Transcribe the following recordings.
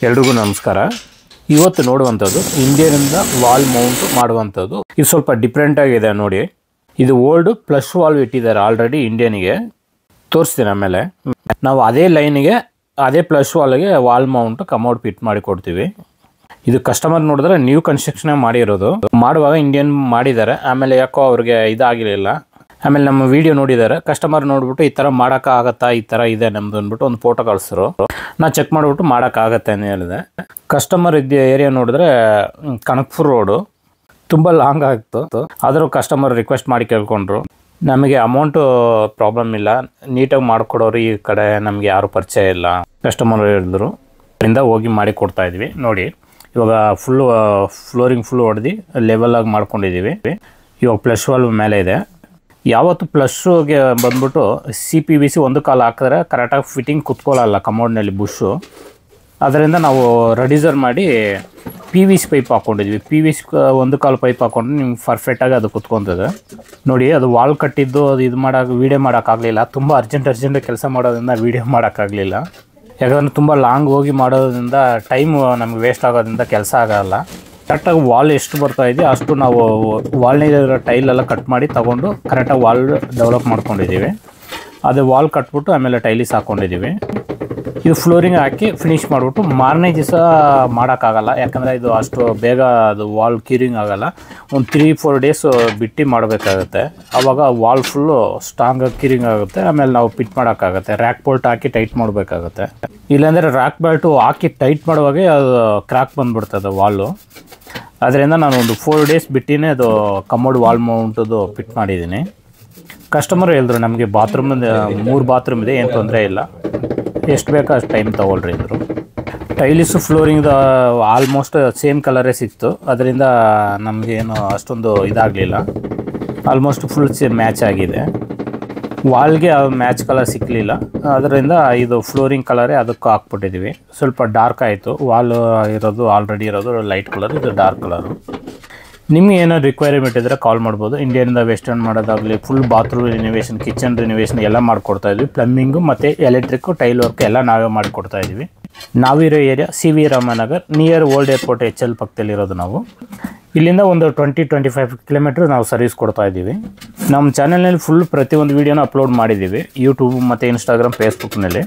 ಎಲ್ರಿಗೂ ನಮಸ್ಕಾರ. ಇವತ್ತು ನೋಡುವಂಥದ್ದು ಇಂಡಿಯನ್ನಿಂದ ವಾಲ್ ಮೌಂಟ್ ಮಾಡುವಂಥದ್ದು. ಇದು ಸ್ವಲ್ಪ ಡಿಫ್ರೆಂಟ್ ಆಗಿದೆ ನೋಡಿ. ಇದು ಓಲ್ಡ್ ಪ್ಲಸ್ ವಾಲ್ವ್ ಇಟ್ಟಿದ್ದಾರೆ ಆಲ್ರೆಡಿ ಇಂಡಿಯನ್ಗೆ. ತೋರಿಸ್ತೀನಿ ಆಮೇಲೆ. ನಾವು ಅದೇ ಲೈನಿಗೆ ಅದೇ ಪ್ಲಸ್ ವಾಲ್ಗೆ ವಾಲ್ ಮೌಂಟ್ ಕಮೋಡ್ ಫಿಟ್ ಮಾಡಿ ಕೊಡ್ತೀವಿ. ಇದು ಕಸ್ಟಮರ್ ನೋಡಿದ್ರೆ ನ್ಯೂ ಕನ್ಸ್ಟ್ರಕ್ಷನ್ ಮಾಡಿರೋದು. ಮಾಡುವಾಗ ಇಂಡಿಯನ್ ಮಾಡಿದ್ದಾರೆ, ಆಮೇಲೆ ಯಾಕೋ ಅವ್ರಿಗೆ ಇದಾಗಿರಲಿಲ್ಲ. ಆಮೇಲೆ ನಮ್ಮ ವಿಡಿಯೋ ನೋಡಿದ್ದಾರೆ, ಕಸ್ಟಮರ್ ನೋಡ್ಬಿಟ್ಟು ಈ ಥರ ಮಾಡೋಕ್ಕಾಗತ್ತಾ, ಈ ಥರ ಇದೆ ನಮ್ಮದು ಅಂದ್ಬಿಟ್ಟು ಒಂದು ಫೋಟೋ ಕಳಿಸಿದ್ರು. ನಾನು ಚೆಕ್ ಮಾಡಿಬಿಟ್ಟು ಮಾಡೋಕ್ಕಾಗತ್ತೆ ಅಂತ ಹೇಳಿದೆ. ಕಸ್ಟಮರ್ ಇದ್ದ ಏರಿಯಾ ನೋಡಿದ್ರೆ ಕನಕಪುರ ರೋಡು ತುಂಬ ಲಾಂಗ್ ಆಗ್ತು. ಆದರೂ ಕಸ್ಟಮರ್ ರಿಕ್ವೆಸ್ಟ್ ಮಾಡಿ ಕೇಳ್ಕೊಂಡ್ರು. ನಮಗೆ ಅಮೌಂಟು ಪ್ರಾಬ್ಲಮ್ ಇಲ್ಲ, ನೀಟಾಗಿ ಮಾಡಿಕೊಡೋರು ಈ ಕಡೆ ನಮಗೆ ಯಾರು ಪರಿಚಯ ಇಲ್ಲ ಕಸ್ಟಮರ್ ಹೇಳಿದ್ರು. ಅದರಿಂದ ಹೋಗಿ ಮಾಡಿ ಕೊಡ್ತಾಯಿದ್ವಿ. ನೋಡಿ ಇವಾಗ ಫ್ಲೋರಿಂಗ್ ಫುಲ್ ಹೊಡೆದು ಲೆವೆಲಾಗಿ ಮಾಡ್ಕೊಂಡಿದ್ದೀವಿ. ಇವಾಗ ಪ್ಲಸ್ ವಾಲ್ವ್ ಮೇಲೆ ಇದೆ. ಯಾವತ್ತು ಪ್ಲಸ್ಗೆ ಬಂದ್ಬಿಟ್ಟು CPVC ಒಂದು ಕಾಲು ಹಾಕಿದ್ರೆ ಕರೆಕ್ಟಾಗಿ ಫಿಟ್ಟಿಂಗ್ ಕುತ್ಕೊಳ್ಳಲ್ಲ ಕಮೋಡ್ನಲ್ಲಿ ಬುಷು. ಅದರಿಂದ ನಾವು ರೆಡ್ಯೂಸರ್ ಮಾಡಿ PVC ಪೈಪ್ ಹಾಕ್ಕೊಂಡಿದ್ವಿ. PVC ಒಂದು ಕಾಲು ಪೈಪ್ ಹಾಕ್ಕೊಂಡ್ರೆ ನಿಮ್ಗೆ ಪರ್ಫೆಕ್ಟಾಗಿ ಅದು ಕುತ್ಕೊತದೆ. ನೋಡಿ ಅದು ವಾಲ್ ಕಟ್ಟಿದ್ದು ಅದು ಇದು ವೀಡಿಯೋ ಮಾಡೋಕ್ಕಾಗಲಿಲ್ಲ. ತುಂಬ ಅರ್ಜೆಂಟ್ ಕೆಲಸ ಮಾಡೋದ್ರಿಂದ ವೀಡಿಯೋ ಮಾಡೋಕ್ಕಾಗಲಿಲ್ಲ. ಯಾಕಂದರೆ ತುಂಬ ಲಾಂಗ್ ಹೋಗಿ ಮಾಡೋದ್ರಿಂದ ಟೈಮು ನಮ್ಗೆ ವೇಸ್ಟ್ ಆಗೋದ್ರಿಂದ ಕೆಲಸ ಆಗೋಲ್ಲ. ಕರೆಕ್ಟಾಗಿ ವಾಲ್ ಎಷ್ಟು ಬರ್ತಾಯಿದೆ ಅಷ್ಟು ನಾವು ವಾಲ್ನಿರೋ ಟೈಲೆಲ್ಲ ಕಟ್ ಮಾಡಿ ತೊಗೊಂಡು ಕರೆಕ್ಟಾಗಿ ವಾಲ್ ಡೆವಲಪ್ ಮಾಡ್ಕೊಂಡಿದ್ದೀವಿ. ಅದು ವಾಲ್ ಕಟ್ಬಿಟ್ಟು ಆಮೇಲೆ ಟೈಲಿಸ್ ಹಾಕ್ಕೊಂಡಿದ್ದೀವಿ. ಇದು ಫ್ಲೋರಿಂಗ್ ಹಾಕಿ ಫಿನಿಷ್ ಮಾಡಿಬಿಟ್ಟು ಮಾರನೇ ದಿವಸ ಮಾಡೋಕ್ಕಾಗಲ್ಲ, ಯಾಕಂದರೆ ಇದು ಅಷ್ಟು ಬೇಗ ಅದು ವಾಲ್ ಕ್ಯೂರಿಂಗ್ ಆಗೋಲ್ಲ. ಒಂದು 3-4 ಡೇಸ್ ಬಿಟ್ಟು ಮಾಡಬೇಕಾಗುತ್ತೆ. ಆವಾಗ ವಾಲ್ ಫುಲ್ಲು ಸ್ಟ್ರಾಂಗಾಗಿ ಕ್ಯೂರಿಂಗ್ ಆಗುತ್ತೆ. ಆಮೇಲೆ ನಾವು ಫಿಟ್ ಮಾಡೋಕ್ಕಾಗುತ್ತೆ. ರ್ಯಾಕ್ ಬೋಲ್ಟ್ ಹಾಕಿ ಟೈಟ್ ಮಾಡಬೇಕಾಗುತ್ತೆ. ಇಲ್ಲಾಂದರೆ ರ್ಯಾಕ್ ಬೋಲ್ಟು ಹಾಕಿ ಟೈಟ್ ಮಾಡುವಾಗೆ ಅದು ಕ್ರ್ಯಾಕ್ ಬಂದುಬಿಡ್ತದೆ ವಾಲು. ಅದರಿಂದ ನಾನು ಒಂದು 4 ಡೇಸ್ ಬಿಟ್ಟಿನೇ ಅದು ಕಮೋಡ್ ವಾಲ್ ಮೌಂಟದು ಫಿಟ್ ಮಾಡಿದ್ದೀನಿ. ಕಸ್ಟಮರ್ ಹೇಳಿದ್ರು ನಮಗೆ ಬಾತ್ರೂಮ್ 3 ಬಾತ್ರೂಮ್ ಇದೆ, ಏನು ತೊಂದರೆ ಇಲ್ಲ, ಎಷ್ಟು ಬೇಕೋ ಅಷ್ಟು ಟೈಮ್ ತೊಗೊಳ್ರಿ ಅಂದರು. ಟೈಲಿಸು ಫ್ಲೋರಿಂಗ್ದು ಆಲ್ಮೋಸ್ಟ್ ಸೇಮ್ ಕಲರೇ ಸಿಕ್ತು. ಅದರಿಂದ ನಮಗೇನು ಅಷ್ಟೊಂದು ಇದಾಗಲಿಲ್ಲ. ಆಲ್ಮೋಸ್ಟ್ ಫುಲ್ ಮ್ಯಾಚ್ ಆಗಿದೆ. ವಾಲ್ಗೆ ಮ್ಯಾಚ್ ಕಲರ್ ಸಿಕ್ಕಲಿಲ್ಲ. ಅದರಿಂದ ಇದು ಫ್ಲೋರಿಂಗ್ ಕಲರೇ ಅದಕ್ಕೂ ಹಾಕ್ಬಿಟ್ಟಿದ್ದೀವಿ. ಸ್ವಲ್ಪ ಡಾರ್ಕ್ ಆಯಿತು. ವಾಲ್ ಇರೋದು ಆಲ್ರೆಡಿ ಇರೋದು ಲೈಟ್ ಕಲರ್, ಇದು ಡಾರ್ಕ್ ಕಲರು. ನಿಮಗೆ ಏನೋ ರಿಕ್ವೈರ್ಮೆಂಟ್ ಇದ್ದರೆ ಕಾಲ್ ಮಾಡ್ಬೋದು. ಇಂಡಿಯನ್ನಿಂದ ವೆಸ್ಟರ್ನ್ ಮಾಡೋದಾಗಲಿ, ಫುಲ್ ಬಾತ್ರೂಮ್ ರಿನಿವೇಷನ್, ಕಿಚನ್ ರಿನಿವೇಷನ್ ಎಲ್ಲ ಮಾಡಿಕೊಡ್ತಾಯಿದ್ವಿ. ಪ್ಲಂಬಿಂಗು ಮತ್ತು ಎಲೆಕ್ಟ್ರಿಕ್ಕು, ಟೈಲ್ ವರ್ಕ್ ಎಲ್ಲ ನಾವೇ ಮಾಡಿಕೊಡ್ತಾಯಿದ್ವಿ. ನಾವಿರೋ area CV Ramanagar, near old airport HL ಪಕ್ಕದಲ್ಲಿರೋದು ನಾವು. ಇಲ್ಲಿಂದ ಒಂದು 20-25 ಕಿಲೋಮೀಟ್ರ್ ನಾವು ಸರ್ವಿಸ್ ಕೊಡ್ತಾಯಿದ್ದೀವಿ. ನಮ್ಮ ಚಾನಲ್ನಲ್ಲಿ ಫುಲ್ ಪ್ರತಿಯೊಂದು ವೀಡಿಯೋನ ಅಪ್ಲೋಡ್ ಮಾಡಿದ್ದೀವಿ, ಯೂಟ್ಯೂಬ್ ಮತ್ತು ಇನ್ಸ್ಟಾಗ್ರಾಮ್, ಫೇಸ್ಬುಕ್ನಲ್ಲಿ.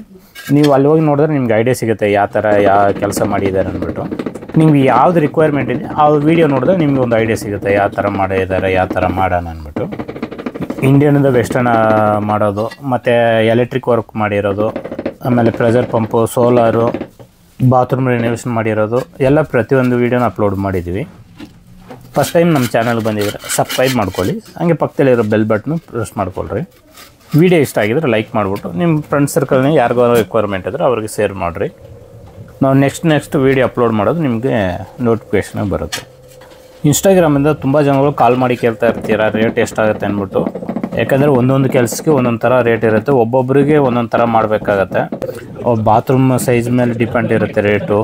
ನೀವು ಅಲ್ಲಿ ಹೋಗಿ ನೋಡಿದ್ರೆ ನಿಮ್ಗೆ ಐಡಿಯಾ ಸಿಗುತ್ತೆ ಯಾವ ಥರ ಯಾವ ಕೆಲಸ ಮಾಡಿದ್ದಾರೆ ಅಂದ್ಬಿಟ್ಟು. ನಿಮ್ಗೆ ಯಾವ್ದು ರಿಕ್ವೈರ್ಮೆಂಟ್ ಇದೆ ಆ ವೀಡಿಯೋ ನೋಡಿದ್ರೆ ನಿಮ್ಗೆ ಒಂದು ಐಡಿಯಾ ಸಿಗುತ್ತೆ ಯಾವ ಥರ ಮಾಡಿದ್ದಾರೆ, ಯಾವ ಥರ ಮಾಡೋಣ ಅಂದ್ಬಿಟ್ಟು. ಇಂಡಿಯನ್ನಿಂದ ವೆಸ್ಟರ್ನ್ ಮಾಡೋದು ಮತ್ತು ಎಲೆಕ್ಟ್ರಿಕ್ ವರ್ಕ್ ಮಾಡಿರೋದು, ಆಮೇಲೆ pressure pump, solar, bathroom renovation ಮಾಡಿರೋದು ಎಲ್ಲ ಪ್ರತಿಯೊಂದು ವೀಡಿಯೋನ ಅಪ್ಲೋಡ್ ಮಾಡಿದ್ದೀವಿ. ಫಸ್ಟ್ ಟೈಮ್ ನಮ್ಮ ಚಾನಲ್ಗೆ ಬಂದಿದ್ರೆ ಸಬ್ಸ್ಕ್ರೈಬ್ ಮಾಡ್ಕೊಳ್ಳಿ. ಹಾಗೆ ಪಕ್ಕದಲ್ಲಿರೋ ಬೆಲ್ ಬಟನ್ನು ಪ್ರೆಸ್ ಮಾಡ್ಕೊಳ್ರಿ. ವಿಡಿಯೋ ಇಷ್ಟ ಆಗಿದ್ರೆ ಲೈಕ್ ಮಾಡಿಬಿಟ್ಟು ನಿಮ್ಮ ಫ್ರೆಂಡ್ಸ್ ಸರ್ಕಲ್ನ ಯಾರಿಗೋ ರಿಕ್ವೈರ್ಮೆಂಟ್ ಇದ್ದರೆ ಅವ್ರಿಗೆ ಶೇರ್ ಮಾಡಿರಿ. ನಾವು ನೆಕ್ಸ್ಟ್ ವೀಡಿಯೋ ಅಪ್ಲೋಡ್ ಮಾಡೋದು ನಿಮಗೆ ನೋಟಿಫಿಕೇಷನಾಗಿ ಬರುತ್ತೆ. ಇನ್ಸ್ಟಾಗ್ರಾಮಿಂದ ತುಂಬ ಜನಗಳು ಕಾಲ್ ಮಾಡಿ ಕೇಳ್ತಾ ಇರ್ತೀರ ರೇಟ್ ಎಷ್ಟಾಗುತ್ತೆ ಅಂದ್ಬಿಟ್ಟು. ಯಾಕಂದರೆ ಒಂದೊಂದು ಕೆಲಸಕ್ಕೆ ಒಂದೊಂದು ಥರ ರೇಟ್ ಇರುತ್ತೆ. ಒಬ್ಬೊಬ್ಬರಿಗೆ ಒಂದೊಂದು ಥರ ಮಾಡಬೇಕಾಗತ್ತೆ. ಬಾತ್ರೂಮ್ ಸೈಜ್ ಮೇಲೆ ಡಿಪೆಂಡ್ ಇರುತ್ತೆ ರೇಟು.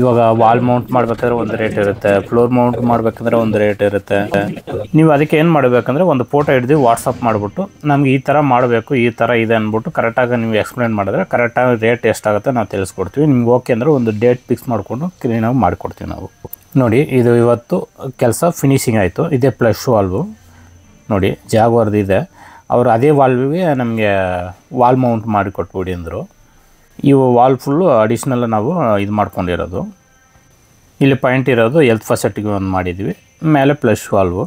ಇವಾಗ ವಾಲ್ ಮೌಂಟ್ ಮಾಡಬೇಕಾದ್ರೆ ಒಂದು ರೇಟ್ ಇರುತ್ತೆ, ಫ್ಲೋರ್ ಮೌಂಟ್ ಮಾಡಬೇಕಂದ್ರೆ ಒಂದು ರೇಟ್ ಇರುತ್ತೆ. ನೀವು ಅದಕ್ಕೆ ಏನು ಮಾಡಬೇಕಂದ್ರೆ ಒಂದು ಫೋಟೋ ಹಿಡಿದು ವಾಟ್ಸಪ್ ಮಾಡಿಬಿಟ್ಟು ನಮ್ಗೆ ಈ ಥರ ಮಾಡಬೇಕು, ಈ ಥರ ಇದೆ ಅಂದ್ಬಿಟ್ಟು ಕರೆಕ್ಟಾಗಿ ನೀವು ಎಕ್ಸ್ಪ್ಲೇನ್ ಮಾಡಿದ್ರೆ ಕರೆಕ್ಟಾಗಿ ರೇಟ್ ಎಷ್ಟಾಗುತ್ತೆ ನಾವು ತಿಳಿಸ್ಕೊಡ್ತೀವಿ. ನಿಮ್ಗೆ ಓಕೆ ಅಂದರೆ ಒಂದು ಡೇಟ್ ಫಿಕ್ಸ್ ಮಾಡಿಕೊಂಡು ಕ್ಲೀನಾಗಿ ಮಾಡಿಕೊಡ್ತೀವಿ ನಾವು. ನೋಡಿ ಇದು ಇವತ್ತು ಕೆಲಸ ಫಿನಿಶಿಂಗ್ ಆಯಿತು. ಇದೇ ಪ್ಲಸ್ ವಾಲ್ವು ನೋಡಿ ಜಾಗ್ವಾರ್ದು ಇದೆ. ಅವರು ಅದೇ ವಾಲ್ವಿಗೆ ನಮಗೆ ವಾಲ್ ಮೌಂಟ್ ಮಾಡಿ ಕೊಟ್ಬಿಡಿ ಅಂದರು. ಇವು ವಾಲ್ ಫುಲ್ಲು ಅಡಿಷ್ನಲ್ ನಾವು ಇದು ಮಾಡ್ಕೊಂಡಿರೋದು. ಇಲ್ಲಿ ಪಾಯಿಂಟ್ ಇರೋದು ಹೆಲ್ತ್ ಫೆಸಿಲಿಟಿಗೆ ಒಂದು ಮಾಡಿದ್ವಿ. ಮೇಲೆ ಪ್ಲಸ್ ವಾಲ್ವು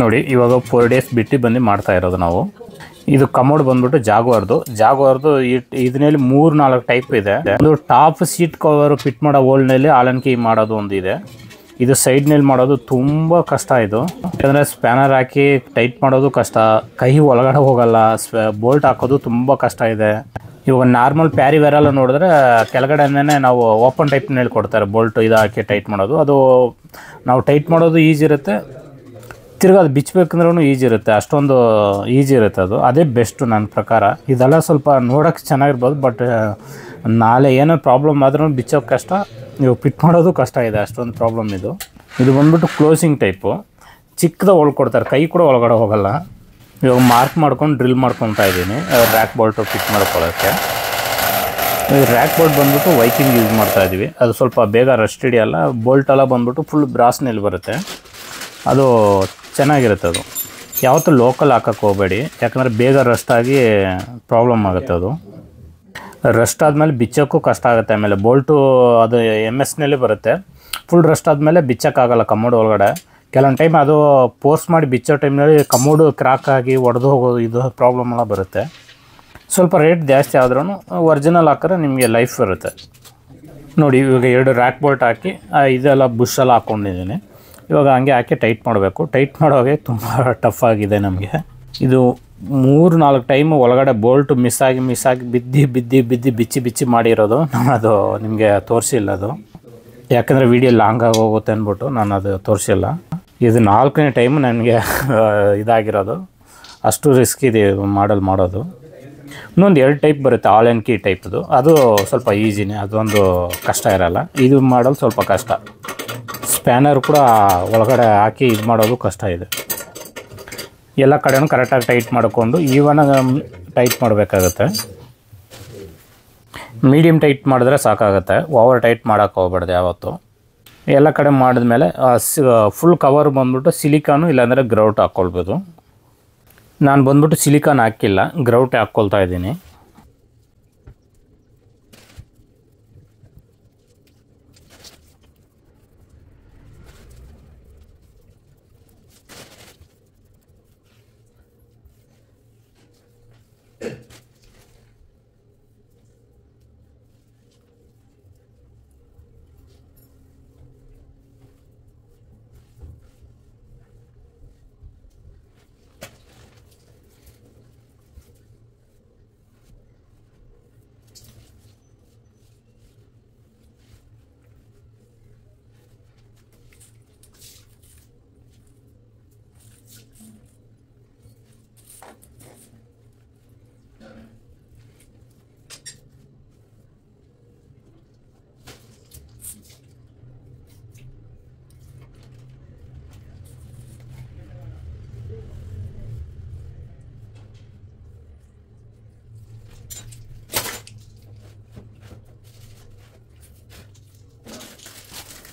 ನೋಡಿ ಇವಾಗ 4 ಡೇಸ್ ಬಿಟ್ಟು ಬಂದು ಮಾಡ್ತಾ ಇರೋದು ನಾವು. ಇದು ಕಮೋಡ್ ಬಂದ್ಬಿಟ್ಟು ಜಾಗ್ವಾರ್ದು ಇದರಲ್ಲಿ 3-4 ಟೈಪ್ ಇದೆ. ಒಂದು ಟಾಪ್ ಸೀಟ್ ಕವರ್ ಫಿಟ್ ಮಾಡೋ ಹೋಲ್ನಲ್ಲಿ ಆಲನ್ ಕೀ ಮಾಡೋದು ಒಂದು ಇದೆ. ಇದು ಸೈಡ್ನಲ್ಲಿ ಮಾಡೋದು ತುಂಬ ಕಷ್ಟ. ಇದು ಯಾಕಂದರೆ ಸ್ಪ್ಯಾನರ್ ಹಾಕಿ ಟೈಟ್ ಮಾಡೋದು ಕಷ್ಟ, ಕೈ ಒಳಗಡೆ ಹೋಗಲ್ಲ, ಬೋಲ್ಟ್ ಹಾಕೋದು ತುಂಬ ಕಷ್ಟ ಇದೆ. ಇವಾಗ ನಾರ್ಮಲ್ ಪ್ಯಾರಿ ವೇರೆಲ್ಲ ನೋಡಿದ್ರೆ ಕೆಳಗಡೆನೇ ನಾವು ಓಪನ್ ಟೈಪ್ನಲ್ಲಿ ಕೊಡ್ತಾರೆ ಬೋಲ್ಟು ಇದು ಹಾಕಿ ಟೈಟ್ ಮಾಡೋದು. ಅದು ನಾವು ಟೈಟ್ ಮಾಡೋದು ಈಸಿ ಇರುತ್ತೆ, ತಿರ್ಗಿ ಅದು ಬಿಚ್ಚಬೇಕಂದ್ರೂ ಈಸಿ ಇರುತ್ತೆ. ಅಷ್ಟೊಂದು ಈಸಿ ಇರುತ್ತೆ ಅದು. ಅದೇ ಬೆಸ್ಟು ನನ್ನ ಪ್ರಕಾರ. ಇದೆಲ್ಲ ಸ್ವಲ್ಪ ನೋಡೋಕ್ಕೆ ಚೆನ್ನಾಗಿರ್ಬೋದು, ಬಟ್ ನಾಳೆ ಏನೋ ಪ್ರಾಬ್ಲಮ್ ಆದ್ರೂ ಬಿಚ್ಚೋಕ್ಕೆ ಕಷ್ಟ, ಇವಾಗ ಫಿಟ್ ಮಾಡೋದು ಕಷ್ಟ ಇದೆ. ಅಷ್ಟೊಂದು ಪ್ರಾಬ್ಲಮ್ ಇದು. ಇದು ಬಂದ್ಬಿಟ್ಟು ಕ್ಲೋಸಿಂಗ್ ಟೈಪು, ಚಿಕ್ಕದ ಕೊಡ್ತಾರೆ, ಕೈ ಕೂಡ ಒಳಗಡೆ ಹೋಗಲ್ಲ. ಇವಾಗ ಮಾರ್ಕ್ ಮಾಡ್ಕೊಂಡು ಡ್ರಿಲ್ ಮಾಡ್ಕೊತಾ ಇದ್ದೀನಿ ರ್ಯಾಕ್ ಬೋಲ್ಟು ಫಿಟ್ ಮಾಡ್ಕೊಳ್ಳೋಕ್ಕೆ. ರ್ಯಾಕ್ ಬೋಲ್ಟ್ ಬಂದ್ಬಿಟ್ಟು ವೈಕಿಂಗ್ ಯೂಸ್ ಮಾಡ್ತಾ ಇದ್ದೀವಿ. ಅದು ಸ್ವಲ್ಪ ಬೇಗ ರಸ್ಟ್ ಹಿಡಿಯಲ್ಲ. ಬೋಲ್ಟ್ ಎಲ್ಲ ಬಂದ್ಬಿಟ್ಟು ಫುಲ್ ಬ್ರಾಸ್ನಲ್ಲಿ ಬರುತ್ತೆ, ಅದು ಚೆನ್ನಾಗಿರುತ್ತೆ. ಅದು ಯಾವತ್ತೂ ಲೋಕಲ್ ಹಾಕಕ್ಕೆ ಹೋಗಬೇಡಿ, ಯಾಕಂದರೆ ಬೇಗ ರಸ್ಟ್ ಆಗಿ ಪ್ರಾಬ್ಲಮ್ ಆಗುತ್ತೆ. ಅದು ರಸ್ಟ್ ಆದಮೇಲೆ ಬಿಚ್ಚೋಕ್ಕೂ ಕಷ್ಟ ಆಗುತ್ತೆ. ಆಮೇಲೆ ಬೋಲ್ಟು ಅದು MS ಬರುತ್ತೆ. ಫುಲ್ ರಸ್ಟ್ ಆದಮೇಲೆ ಬಿಚ್ಚೋಕ್ಕಾಗಲ್ಲ ಕಮೋಡ್ ಒಳಗಡೆ. ಕೆಲವೊಂದು ಟೈಮ್ ಅದು ಫೋರ್ಸ್ ಮಾಡಿ ಬಿಚ್ಚೋ ಟೈಮ್ನಲ್ಲಿ ಕಮೋಡು ಕ್ರಾಕ್ ಆಗಿ ಒಡೆದು ಹೋಗೋದು, ಇದು ಪ್ರಾಬ್ಲಮ್ ಎಲ್ಲ ಬರುತ್ತೆ. ಸ್ವಲ್ಪ ರೇಟ್ ಜಾಸ್ತಿ ಆದ್ರೂ ಒರಿಜಿನಲ್ ಹಾಕಿದ್ರೆ ನಿಮಗೆ ಲೈಫ್ ಇರುತ್ತೆ. ನೋಡಿ, ಇವಾಗ 2 ರ್ಯಾಕ್ ಬೋಲ್ಟ್ ಹಾಕಿ ಇದೆಲ್ಲ ಬುಷೆಲ್ಲ ಹಾಕ್ಕೊಂಡಿದ್ದೀನಿ. ಇವಾಗ ಹಂಗೆ ಹಾಕಿ ಟೈಟ್ ಮಾಡಬೇಕು. ಟೈಟ್ ಮಾಡೋಗೆ ತುಂಬ ಟಫ್ ಆಗಿದೆ ನಮಗೆ. ಇದು 3-4 ಟೈಮು ಒಳಗಡೆ ಬೋಲ್ಟು ಮಿಸ್ ಆಗಿ ಬಿಚ್ಚಿ ಮಾಡಿರೋದು. ನಾನು ಅದು ನಿಮಗೆ ತೋರಿಸಿಲ್ಲ. ಅದು ಯಾಕಂದರೆ ವೀಡಿಯೋ ಲಾಂಗ್ ಆಗಿ ಹೋಗುತ್ತೆ ಅಂದ್ಬಿಟ್ಟು ನಾನು ಅದು ತೋರಿಸಿಲ್ಲ. ಇದು 4ನೇ ಟೈಮು ನನಗೆ ಇದಾಗಿರೋದು. ಅಷ್ಟು ರಿಸ್ಕ್ ಇದೆ ಮಾಡೋದು. ಇನ್ನೊಂದು 2 ಟೈಪ್ ಬರುತ್ತೆ, ಆಲ್ ಆ್ಯಂಡ್ ಕೀ ಟೈಪ್ದು. ಅದು ಸ್ವಲ್ಪ ಈಸಿನೇ, ಅದೊಂದು ಕಷ್ಟ ಇರೋಲ್ಲ. ಇದು ಮಾಡೋದು ಸ್ವಲ್ಪ ಕಷ್ಟ. ಸ್ಪ್ಯಾನರ್ ಕೂಡ ಒಳಗಡೆ ಹಾಕಿ ಇದು ಮಾಡೋದು ಕಷ್ಟ ಇದೆ. ಎಲ್ಲ ಕಡೆನೂ ಕರೆಕ್ಟಾಗಿ ಟೈಟ್ ಮಾಡಿಕೊಂಡು ಈವನಾಗಿ ಟೈಟ್ ಮಾಡಬೇಕಾಗತ್ತೆ. ಮೀಡಿಯಮ್ ಟೈಟ್ ಮಾಡಿದ್ರೆ ಸಾಕಾಗುತ್ತೆ, ಓವರ್ ಟೈಟ್ ಮಾಡೋಕ್ಕೆ ಹೋಗ್ಬಾರ್ದು ಯಾವತ್ತು. ಎಲ್ಲ ಕಡೆ ಮಾಡಿದ್ಮೇಲೆ ಫುಲ್ ಕವರ್ ಬಂದ್ಬಿಟ್ಟು ಸಿಲಿಕಾನು ಇಲ್ಲಾಂದರೆ ಗ್ರೌಟ್ ಹಾಕ್ಕೊಳ್ಬೋದು. ನಾನು ಬಂದ್ಬಿಟ್ಟು ಸಿಲಿಕಾನ್ ಹಾಕಿಲ್ಲ, ಗ್ರೌಟ್ ಹಾಕ್ಕೊಳ್ತಾ ಇದ್ದೀನಿ.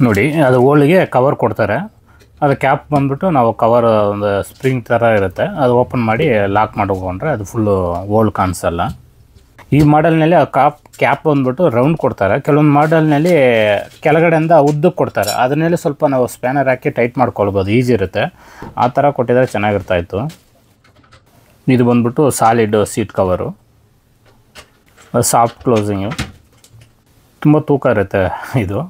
ನೋಡಿ, ಅದು ಓಲ್ಡ್ಗೆ ಕವರ್ ಕೊಡ್ತಾರೆ. ಅದು ಕ್ಯಾಪ್ ಬಂದ್ಬಿಟ್ಟು ನಾವು ಕವರ್ ಒಂದು ಸ್ಪ್ರಿಂಗ್ ಥರ ಇರುತ್ತೆ, ಅದು ಓಪನ್ ಮಾಡಿ ಲಾಕ್ ಮಾಡ್ಕೊಂಡ್ರೆ ಅದು ಫುಲ್ಲು ಓಲ್ಡ್ ಕಾಣಿಸಲ್ಲ. ಈ ಮಾಡೆಲ್ನಲ್ಲಿ ಆ ಕ್ಯಾಪ್ ಬಂದ್ಬಿಟ್ಟು ರೌಂಡ್ ಕೊಡ್ತಾರೆ. ಕೆಲವೊಂದು ಮಾಡೆಲ್ನಲ್ಲಿ ಕೆಳಗಡೆಯಿಂದ ಉದ್ದಕ್ಕೆ ಕೊಡ್ತಾರೆ. ಅದನ್ನೆಲ್ಲ ಸ್ವಲ್ಪ ನಾವು ಸ್ಪ್ಯಾನರ್ ಹಾಕಿ ಟೈಟ್ ಮಾಡ್ಕೊಳ್ಬೋದು, ಈಸಿ ಇರುತ್ತೆ. ಆ ಥರ ಕೊಟ್ಟಿದ್ರೆ ಚೆನ್ನಾಗಿರ್ತಾಯಿತ್ತು. ಇದು ಬಂದ್ಬಿಟ್ಟು solid seat cover, soft closing, ತುಂಬ ತೂಕ ಇರುತ್ತೆ ಇದು.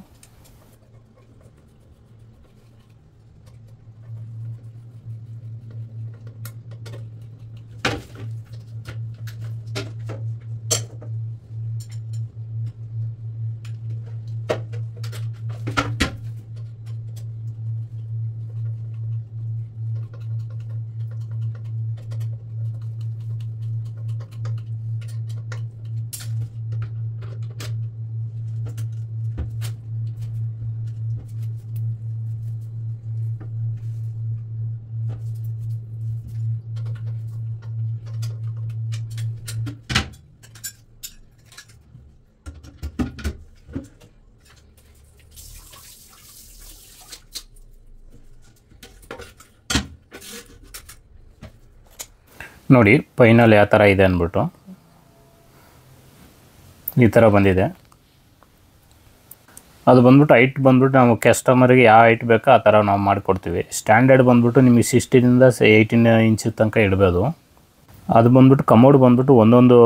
ನೋಡಿ ಫೈನಲ್ ಯಾವ ಥರ ಇದೆ ಅಂದ್ಬಿಟ್ಟು ಈ ಥರ ಬಂದಿದೆ. ಅದು ಬಂದ್ಬಿಟ್ಟು ಹೈಟ್ ಬಂದ್ಬಿಟ್ಟು ನಾವು ಕಸ್ಟಮರಿಗೆ ಯಾವ ಹೈಟ್ ಬೇಕೋ ಆ ಥರ ನಾವು ಮಾಡಿಕೊಡ್ತೀವಿ. ಸ್ಟ್ಯಾಂಡರ್ಡ್ ಬಂದ್ಬಿಟ್ಟು ನಿಮಗೆ 16 ಇಂದ 18 ಇಂಚ್ ತನಕ ಇಡ್ಬೋದು. ಅದು ಬಂದ್ಬಿಟ್ಟು ಕಮೋಡ್ ಬಂದ್ಬಿಟ್ಟು ಒಂದೊಂದು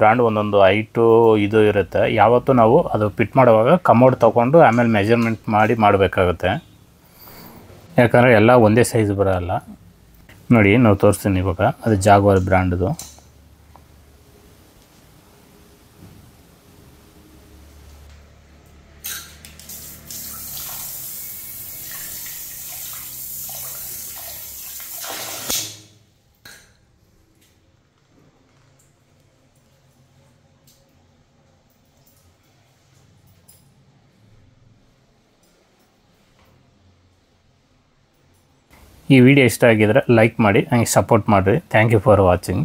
ಬ್ರ್ಯಾಂಡ್ ಒಂದೊಂದು ಹೈಟು ಇದು ಇರುತ್ತೆ. ಯಾವತ್ತೂ ನಾವು ಅದು ಫಿಟ್ ಮಾಡುವಾಗ ಕಮೋಡ್ ತೊಗೊಂಡು ಆಮೇಲೆ ಮೆಜರ್ಮೆಂಟ್ ಮಾಡಿ ಮಾಡಬೇಕಾಗುತ್ತೆ, ಯಾಕಂದರೆ ಎಲ್ಲ ಒಂದೇ ಸೈಜ್ ಬರೋಲ್ಲ. ನೋಡಿ ನಾವು ತೋರಿಸ್ತೀನಿ ಇವಾಗ. ಅದು ಜಾಗ್ವಾರ್ ಬ್ರ್ಯಾಂಡ್ದು. ಈ ವಿಡಿಯೋ ಇಷ್ಟ ಆಗಿದ್ರೆ ಲೈಕ್ ಮಾಡಿ, ಹಂಗೆ ಸಪೋರ್ಟ್ ಮಾಡಿರಿ. Thank you for watching.